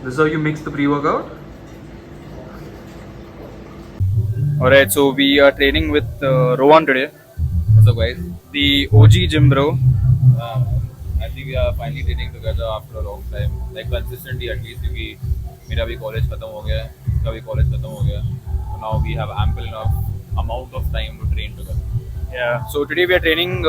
This is how you mix the pre-workout? Alright, so we are training with Rohan today, What's up, guys? the OG gym bro. I think we are finally training together after a long time. Like consistently at least क्योंकि मेरा भी college खत्म हो गया है, उसका भी college खत्म हो गया है. So now we have ample enough amount of time to train together. Yeah, so today we are training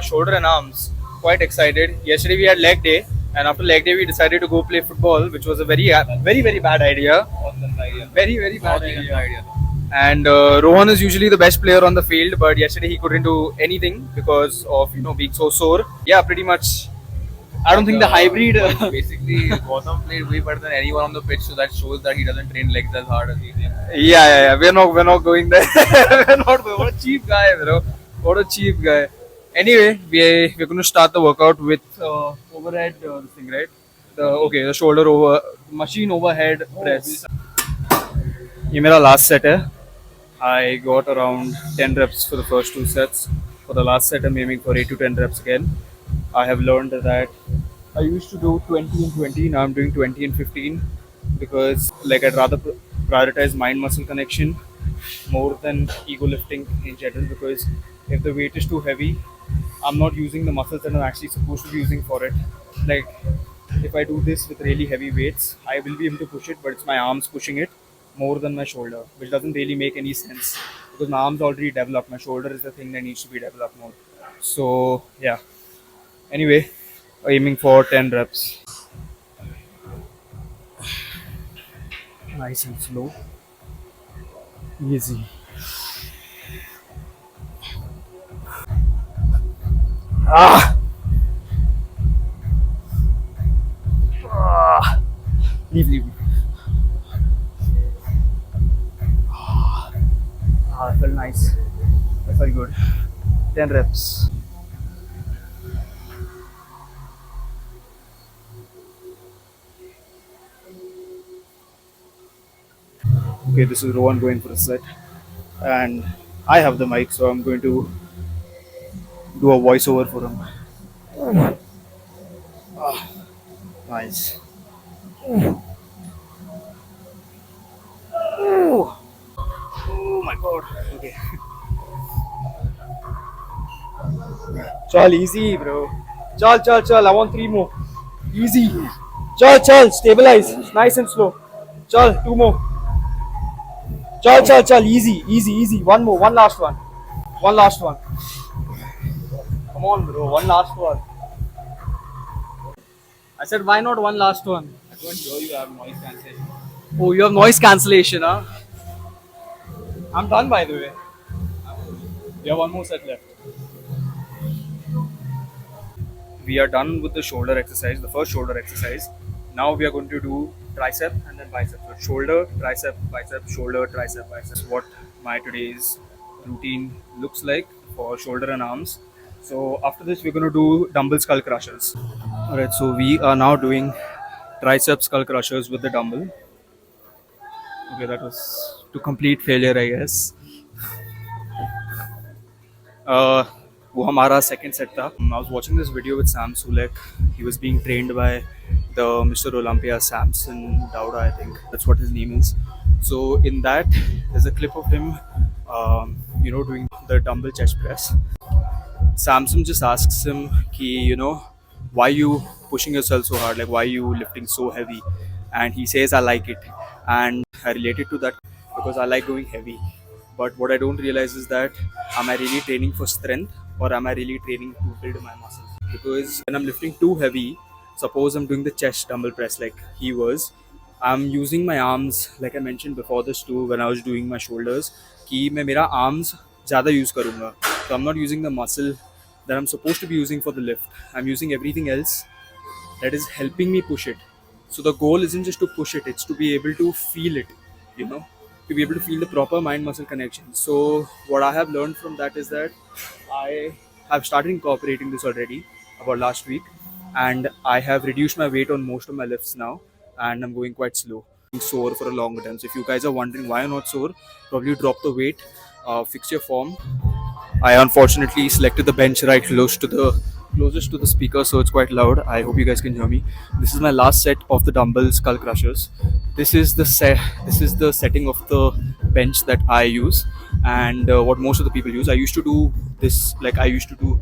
shoulder and arms. Quite excited. Yesterday we had leg day, and after leg day we decided to go play football, which was a very bad idea. Awesome idea. Very bad Not even idea. an idea. And Rohan is usually the best player on the field, but yesterday he couldn't do anything because of being so sore. Yeah, pretty much. I don't think the hybrid. Basically, Gautam played way better than anyone on the pitch, so that shows that he doesn't train legs as hard as he did. Yeah. We're not going there. We're not. What a cheap guy, bro. What a cheap guy. Anyway, we're going to start the workout with overhead thing, right? The shoulder over machine overhead press. ये मेरा last set है. I got around 10 reps for the first two sets. For the last set, I'm aiming for 8 to 10 reps again. I have learned that I used to do 20 and 20. Now I'm doing 20 and 15 because, like, I'd rather prioritize mind-muscle connection more than ego lifting in general. Because if the weight is too heavy, I'm not using the muscles that I'm actually supposed to be using for it. Like, if I do this with really heavy weights, I will be able to push it, but it's my arms pushing it more than my shoulder, which doesn't really make any sense because my arms already developed. My shoulder is the thing that needs to be developed more. So yeah. Anyway, aiming for 10 reps. Nice and slow. Easy. Ah! Leave. That felt nice. That felt good. 10 reps. Okay, this is Rohan going for a set. And I have the mic, so I'm going to do a voiceover for him. Nice. Oh my god. Okay. Chal, easy, bro. Chal. I want 3 more. Easy. Chal. Stabilize. Nice and slow. Chal, 2 more. Chal. Easy. One more. One last one. Come on, bro. One last one. I said, why not one last one? I don't hear you have noise cancellation. Oh, you have noise cancellation, huh? I'm done, by the way. We have one more set left. We are done with the shoulder exercise, the first shoulder exercise. Now we are going to do tricep and then bicep. So shoulder, tricep, bicep, shoulder, tricep, bicep. What my today's routine looks like for shoulder and arms. So after this, we're going to do dumbbell skull crushers. Alright, so we are now doing tricep skull crushers with the dumbbell. Okay, that was to complete failure, I guess. वो हमारा second set था. I was watching this video with Sam Sulek. He was being trained by the Mr. Olympia Samson Dauda, I think that's what his name is. So in that, there's a clip of him, doing the dumbbell chest press. Samson just asks him, why you pushing yourself so hard? Like, why you lifting so heavy? And he says, I like it. And I related to that because I like going heavy. But what I don't realize is that, am I really training for strength or am I really training to build my muscles? Because when I'm lifting too heavy, suppose I'm doing the chest dumbbell press like he was, I'm using my arms, like I mentioned before this too, when I was doing my shoulders, कि मैं मेरा arms ज़्यादा use करूँगा. So I'm not using the muscle that I'm supposed to be using for the lift. I'm using everything else that is helping me push it. So the goal isn't just to push it, it's to be able to feel it, to be able to feel the proper mind-muscle connection. So what I have learned from that is that I have started incorporating this already about last week, and I have reduced my weight on most of my lifts now, and I'm going quite slow. I'm sore for a longer time. So if you guys are wondering why I'm not sore, probably drop the weight, fix your form. I unfortunately selected the bench right close to the closest to the speaker, so it's quite loud. I hope you guys can hear me. This is my last set of the dumbbell skull crushers. This is the set. This is the setting of the bench that I use, and what most of the people use. I used to do this, like I used to do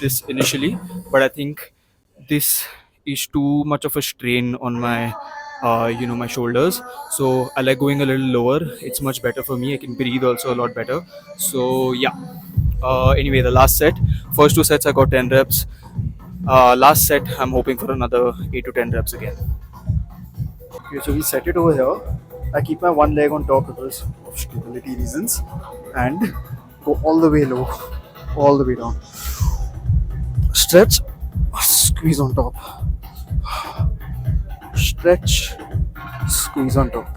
this initially, but I think this is too much of a strain on my my shoulders, so I like going a little lower. It's much better for me. I can breathe also a lot better. So yeah, anyway, the last set, first two sets I got 10 reps. Last set I'm hoping for another 8 to 10 reps again. Okay, so we set it over here. I keep my one leg on top because of stability reasons, and go all the way low, all the way down. Stretch, squeeze on top. Stretch, squeeze on top.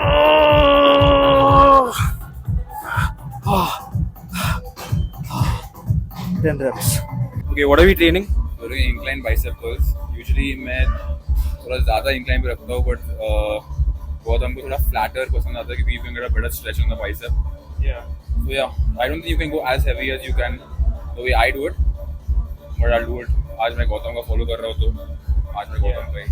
Ah, 10 reps. Okay, what are we training? We're doing incline bicep curls. Usually मैं थोड़ा ज़्यादा incline पे रखता हूँ, but Gautam को थोड़ा flatter पसंद आता है क्योंकि you can get a better stretch on the bicep. Yeah. So yeah, I don't think you can go as heavy as you can the way I do it, but I'll do it. आज मैं गौतम का follow कर रहा हूँ तो आज मैं गौतम का ही.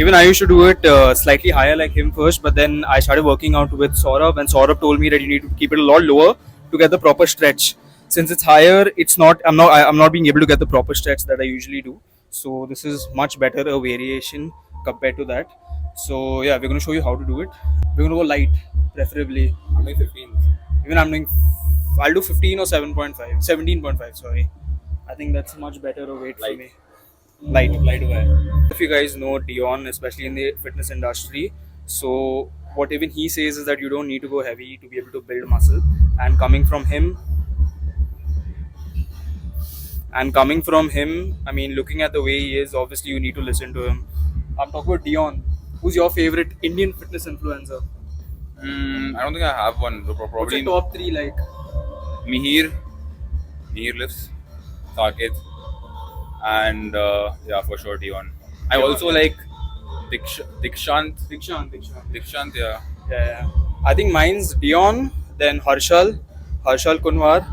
Even I used to do it slightly higher like him first, but then I started working out with Saurabh, and Saurabh told me that you need to keep it a lot lower to get the proper stretch. Since it's higher, it's not. I'm not being able to get the proper stretch that I usually do. So this is much better a variation compared to that. So yeah, we're gonna show you how to do it. We're gonna go light, preferably. I'm doing 15. Even I'm doing. I'll do 15 or 7.5, 17.5. Sorry, I think that's much better a weight for Light. me. Light. Light away. If you guys know Dion, especially in the fitness industry, so what even he says is that you don't need to go heavy to be able to build muscle. And coming from him, I mean, looking at the way he is, obviously you need to listen to him. I'm talking about Dion. Who's your favorite Indian fitness influencer? I don't think I have one. What's Probably your top three like? Mihir lifts, Saket, and yeah, for sure Dion. I also like Dikshant. Yeah. Yeah. I think mine's Dion, then Harshal Kunwar,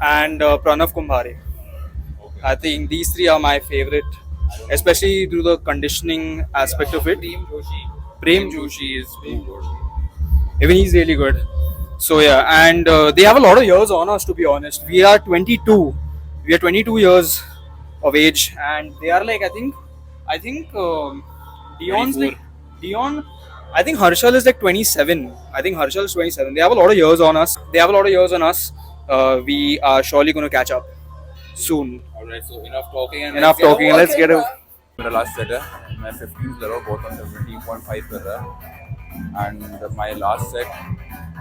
and Pranav Kumbhare. Okay. I think these three are my favorite, especially through the conditioning aspect of it. Prem Joshi is too good. Even he's really good. So yeah, and they have a lot of years on us, to be honest. We are 22. We are 22 years of age, and they are like I think Dion's 24. like Dion. I think Harshal is like 27. I think Harshal is 27. They have a lot of years on us. We are surely going to catch up soon. Alright, so enough talking and Enough talking. Let's get a. मेरा last set है मैं 15 कर रहा हूँ बहुत 17.5 कर रहा है एंड माय लास्ट सेट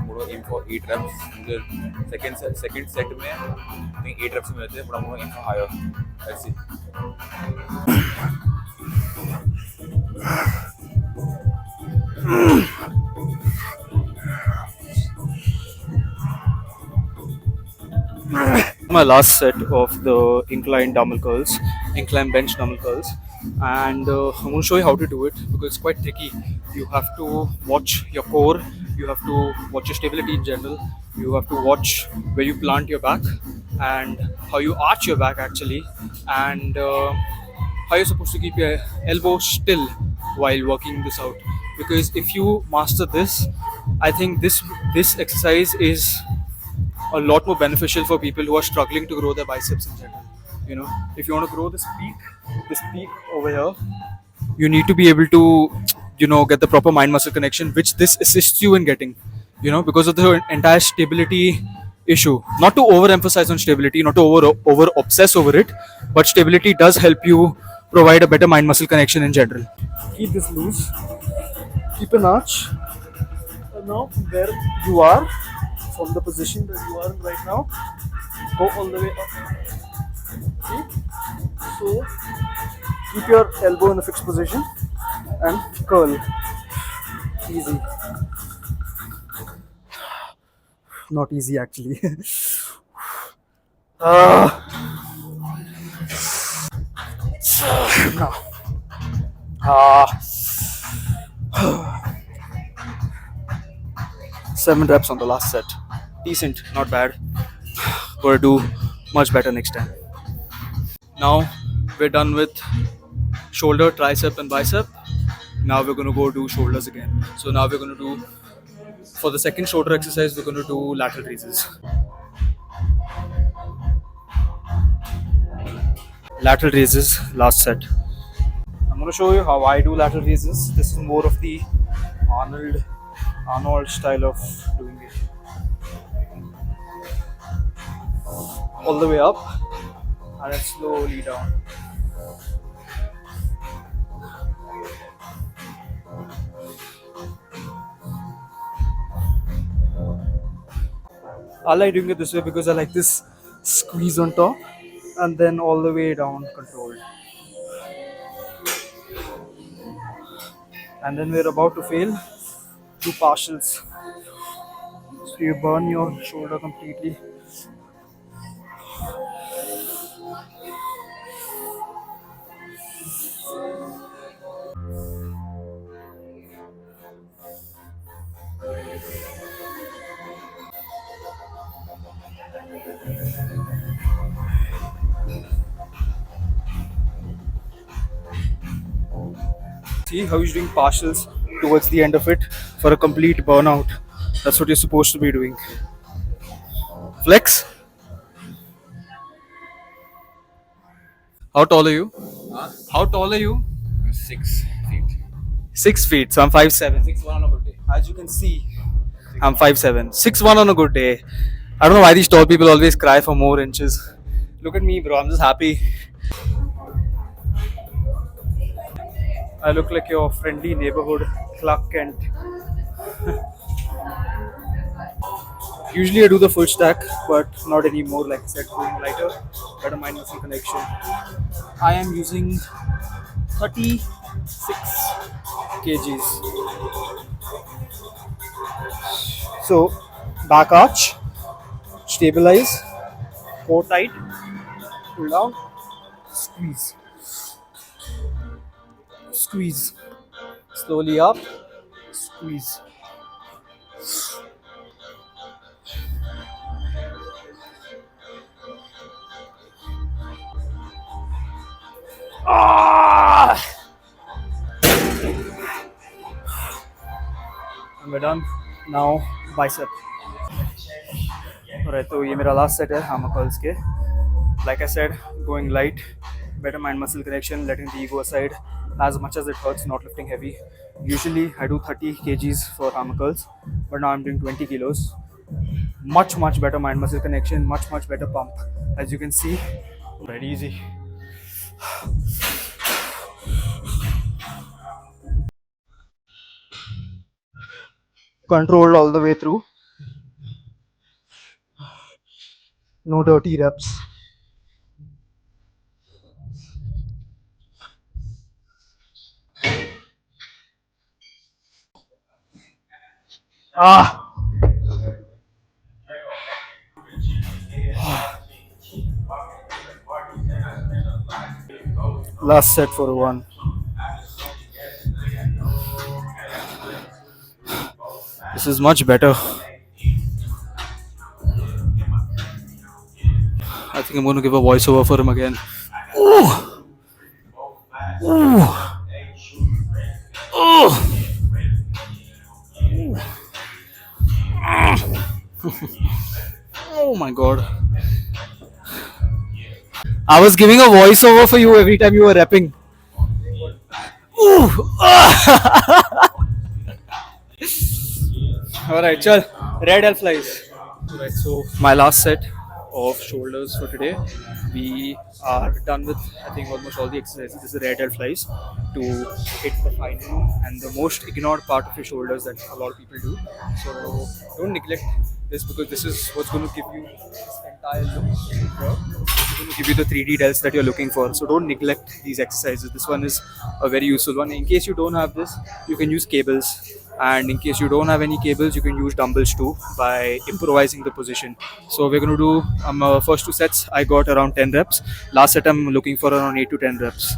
मुझे एम फॉर 8 reps मुझे सेकंड सेट में आई थिंक 8 reps में रहते हैं बट मुझे aim for higher let's see My last set of the incline bench dumbbell curls, and I'm going to show you how to do it because it's quite tricky. You have to watch your core, you have to watch your stability in general, you have to watch where you plant your back and how you arch your back actually, and how you're supposed to keep your elbow still while working this out. Because if you master this, I think this exercise is a lot more beneficial for people who are struggling to grow their biceps in general. You know, if you want to grow this peak over here, you need to be able to, get the proper mind muscle connection, which this assists you in getting, because of the entire stability issue. Not to overemphasize on stability, not to over obsess over it, but stability does help you provide a better mind muscle connection in general. Keep this loose, keep an arch, and now from where you are, from the position that you are in right now, go all the way up. See? So keep your elbow in a fixed position and curl. Easy. Not easy actually. Now, ah, 7 reps on the last set. Decent, not bad. Gonna do much better next time. Now we're done with shoulder, tricep, and bicep. Now we're gonna go do shoulders again. So now we're gonna do, for the second shoulder exercise, we're gonna do lateral raises. Lateral raises, last set. I'm gonna show you how I do lateral raises. This is more of the Arnold Arnold style of doing it. All the way up and then slowly down. I like doing it this way because I like this squeeze on top and then all the way down controlled. And then we're about to fail, do partials. So you burn your shoulder completely. See how he's doing partials towards the end of it for a complete burnout. That's what you're supposed to be doing. Flex. How tall are you? Huh? How tall are you? 6 feet. 6 feet. So I'm 5'7". 6'1" on a good day. As you can see, I'm 5'7". 6'1" on a good day. I don't know why these tall people always cry for more inches. Look at me, bro. I'm just happy. I look like your friendly neighborhood Clark Kent. Usually I do the full stack, but not anymore. Like I said, going lighter, better mind muscle connection. I am using 36 kgs. So, back arch, stabilize, core tight, pull down, squeeze. Squeeze. Slowly up, squeeze. Ah! And we're done. Now bicep. Alright, so ये मेरा last set है hammer curls के. Like I said, going light, better mind muscle connection, letting the ego aside. As much as it hurts, not lifting heavy. Usually I do 30 kgs for hammer curls, but now I'm doing 20 kilos. Much better mind muscle connection, much better pump. As you can see, very easy. Controlled all the way through. No dirty reps. Ah! Last set for one. This is much better. I think I'm going to give a voiceover for him again. Ooh. Ooh. Ooh. Oh my god. I was giving a voiceover for you every time you were rapping. Ooh. Alright, chal. Red elf flies. Alright, so my last set of shoulders for today. We are done with, I think, almost all the exercises. This is red elf flies to hit the final and the most ignored part of your shoulders that a lot of people do. So don't neglect this because this is what's going to give you this entire look. This is going to give you the 3D delts that you're looking for. So don't neglect these exercises. This one is a very useful one. In case you don't have this, you can use cables. And in case you don't have any cables, you can use dumbbells too by improvising the position. So we're going to do first two sets. I got around 10 reps. Last set I'm looking for around 8 to 10 reps.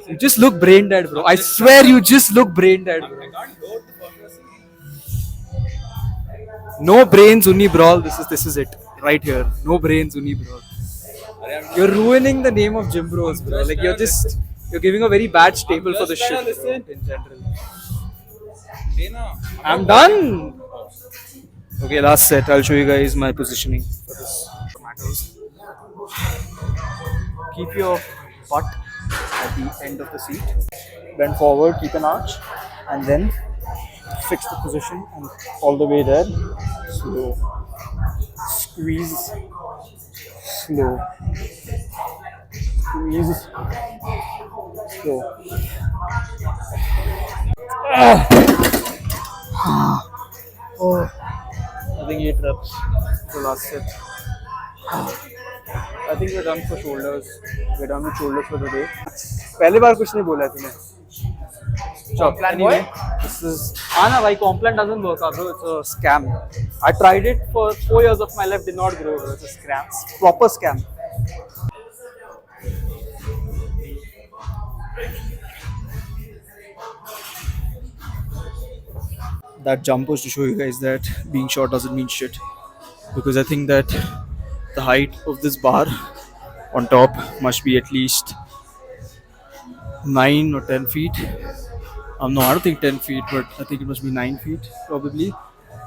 You just look brain dead, bro. I swear you just look brain dead, bro. No brains, Uni brawl. This is it right here. No brains, Uni brawl. You're ruining the name of gym bros, bro. Like you're giving a very bad staple for the shit in general. I'm done. Okay, last set. I'll show you guys my positioning for this. Matters. Keep your butt at the end of the seat. Bend forward, keep an arch, and then fix the position and all the way there. Slow. Squeeze. Slow. Squeeze. Slow. Oh, I think 8 reps. The last set. I think we're done for shoulders. We're done with shoulders for the day. पहली बार कुछ नहीं बोला है तूने. Anyway, this is Anna. Why Complan doesn't work out, bro? It's a scam. I tried it for 4 years of my life, did not grow, bro. It's a scam, proper scam. That jump was to show you guys that being short doesn't mean shit, because I think that the height of this bar on top must be at least 9 or 10 feet. No, I don't think 10 feet, but I think it must be 9 feet probably.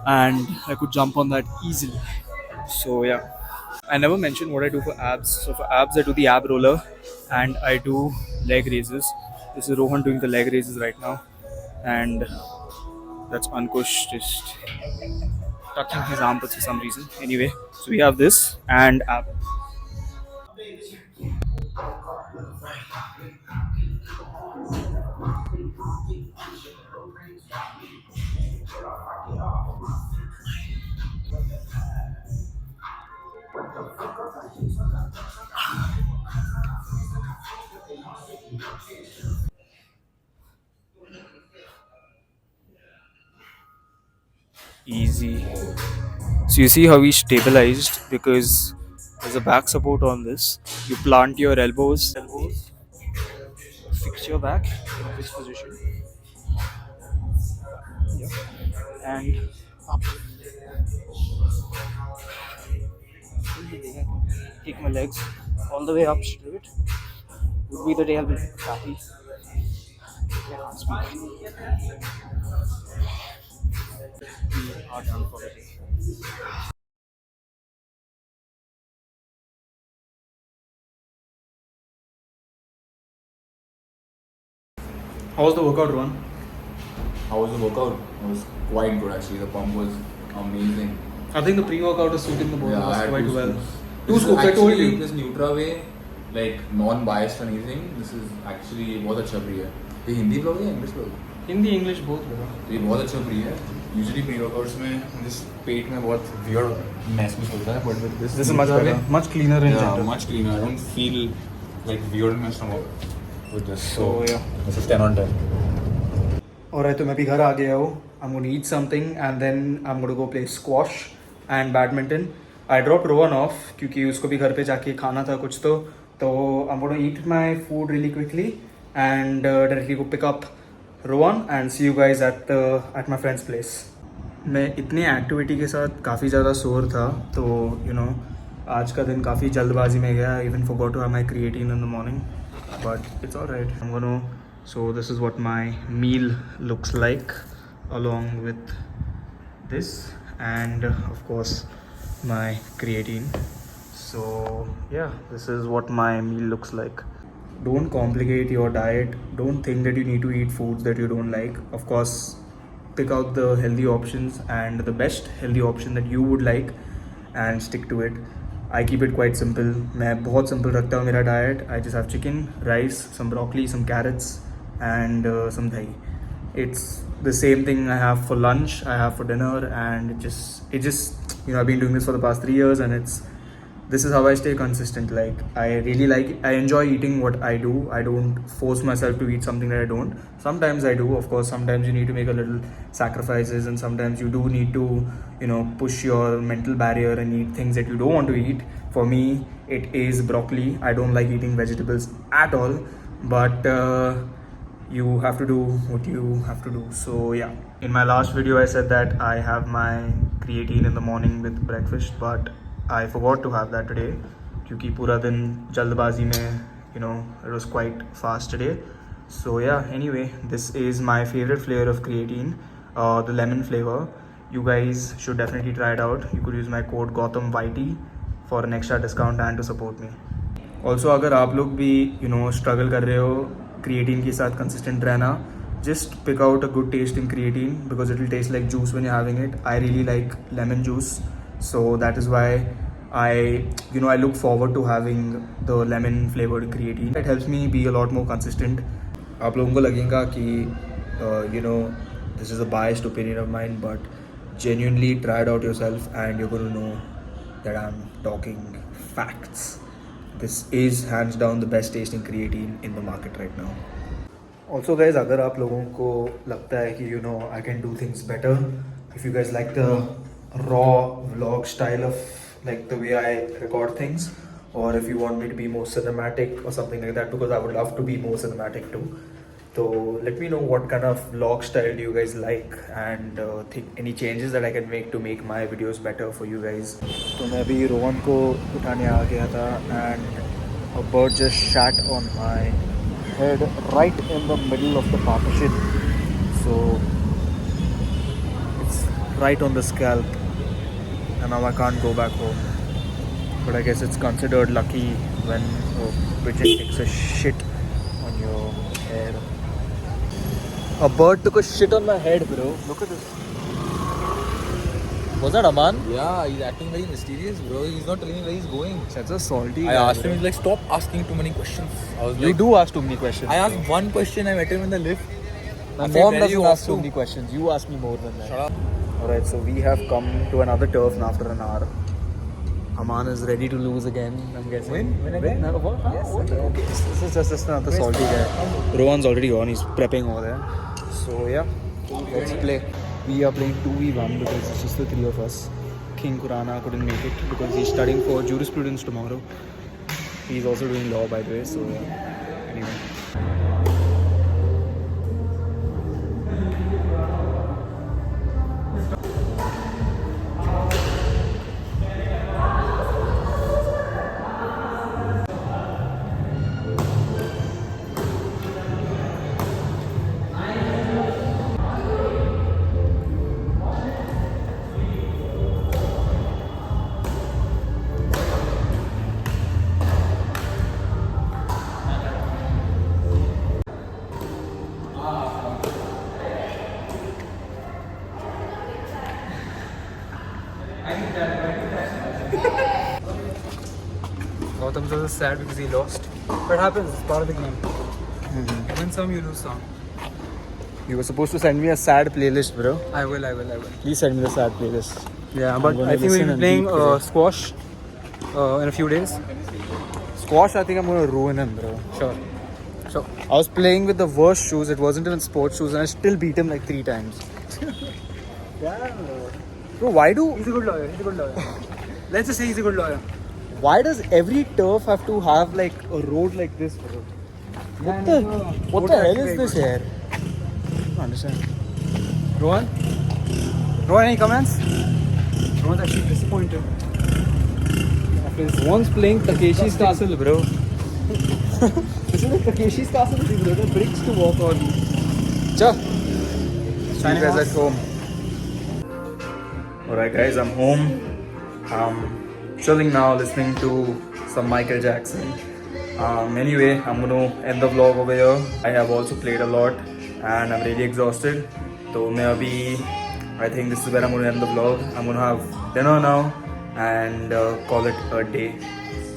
And I could jump on that easily. So, yeah. I never mentioned what I do for abs. So, for abs, I do the ab roller and I do leg raises. This is Rohan doing the leg raises right now. And that's Ankush just touching his armpits for some reason. Anyway, so we have this and ab. Easy. So you see how we stabilized, because there's a back support on this. You plant your elbows, fix your back in this position, yeah, and up. Take my legs all the way up straight. Would be the day I'll be happy. I can't speak. We are done for the day. How was the workout, Rohan? How was the workout? It was quite good actually. The pump was amazing. I think the pre-workout is suiting the both of I us had quite two well. scoops. Two This is scoops, I told actually you. this Nutra way, like non-biased or anything. This is actually बहुत अच्छा ब्री है. ये Hindi blog है या English blog? Hindi, English, both. Bro. ये बहुत अच्छा ब्री है. Usually pre-workouts में जिस पेट में बहुत weird महसूस होता है, but with this This is much better, much cleaner and yeah, gentle. much cleaner. I don't feel like weird in my stomach with this. So yeah. This is 10 on 10. Alright, तो मैं भी घर आ गया हूँ. I'm gonna eat something and then I'm gonna go play squash and badminton. I dropped Rohan off क्योंकि उसको भी घर पे जाके खाना था कुछ तो I'm gonna eat my food really quickly and directly go pick up Rohan and see you guys at my friend's place. मैं इतनी एक्टिविटी के साथ काफ़ी ज़्यादा सोर था, तो आज का दिन काफ़ी जल्दबाजी में गया. I even forgot to have my creatine in the morning, but it's alright. So this is what my meal looks like, along with this and of course my creatine. So yeah, this is what my meal looks like. Don't complicate your diet. Don't think that you need to eat foods that you don't like. Of course, pick out the healthy options and the best healthy option that you would like and stick to it. I keep it quite simple. मैं बहुत simple रखता हूँ मेरा diet. I just have chicken, rice, some broccoli, some carrots and some dahi. It's the same thing I have for lunch, I have for dinner, and it just I've been doing this for the past 3 years and it's this is how I stay consistent. Like I enjoy eating what I do. I don't force myself to eat something that I don't. Sometimes I do, of course. Sometimes you need to make a little sacrifices, and sometimes you do need to, push your mental barrier and eat things that you don't want to eat. For me, it is broccoli. I don't like eating vegetables at all, but you have to do what you have to do. So yeah, in my last video I said that I have my creatine in the morning with breakfast, but I forgot to have that today क्योंकि पूरा दिन जल्दबाजी में, it was quite fast today. So yeah, anyway, this is my favorite flavor of creatine, the lemon flavor. You guys should definitely try it out. You could use my code GAUTAMYT for an extra discount and to support me. Also अगर आप लोग भी struggle कर रहे हो creatine के साथ consistent रहना, just pick out a good taste in creatine because it will taste like juice when you're having it. I really like lemon juice, so that is why I look forward to having the lemon flavored creatine. It helps me be a lot more consistent. आप लोगों को लगेगा कि this is a biased opinion of mine, but genuinely try it out yourself and you're going to know that I'm talking facts. This is hands down the best tasting creatine in the market right now. Also guys, अगर आप लोगों को लगता है कि I can do things better, if you guys like the raw vlog style of like the way I record things, or if you want me to be more cinematic or something like that, because I would love to be more cinematic too. So let me know what kind of vlog style do you guys like, and think any changes that I can make to make my videos better for you guys. तो मैं अभी रोहन को उठाने आ गया था and a bird just shat on my head right in the middle of the partition. So it's right on the scalp and now I can't go back home. But I guess it's considered lucky when a pigeon takes a shit on your hair. A bird took a shit on my head, bro. Look at this. Was that Aman? Yeah, he's acting very mysterious, bro. He's not telling me where he's going. Such a salty I guy, asked him, bro. he's like, stop asking too many questions. I was You like, do ask too many questions. I asked one question, I met him in the lift. My I said, mom "Where doesn't you ask off too to?" many questions. You ask me more than that. Shut up. Alright, so we have come to another turf now after an hour. Aman is ready to lose again, I'm guessing. Win again? No, what? Yes, What? sir. Okay, this is just another salty guy. Rohan's already on, he's prepping over there. So yeah, let's play. We are playing 2v1 because it's just the three of us. King Kurana couldn't make it because he's studying for jurisprudence tomorrow. He's also doing law, by the way, so anyway. Gautam's also sad because he lost. But it happens, it's part of the game. You win some, you lose some. You were supposed to send me a sad playlist, bro. I will. Please send me the sad playlist. Yeah, I'm but gonna I think listen we'll and be playing beat today. squash in a few days. Squash, I think I'm gonna ruin him, bro. Sure. So, I was playing with the worst shoes. It wasn't even sports shoes, and I still beat him like 3 times. yeah, Bro, why do? he's a good lawyer. Let's just say he's a good lawyer. Why does every turf have to have like a road like this, bro? What the hell is this here? I don't understand. Rohan, any comments? Rohan's actually disappointed. One's playing Takeshi's Castle, bro. This is like Takeshi's Castle, bro. The bricks to walk on. Cha. See you guys at home. Alright, guys, I'm home. I'm chilling now, listening to some Michael Jackson. Anyway, I'm gonna end the vlog over here. I have also played a lot and I'm really exhausted. So I think this is where I'm gonna end the vlog. I'm gonna have dinner now and call it a day.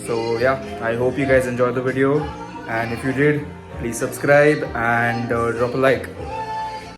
So yeah, I hope you guys enjoyed the video, and if you did, please subscribe and drop a like.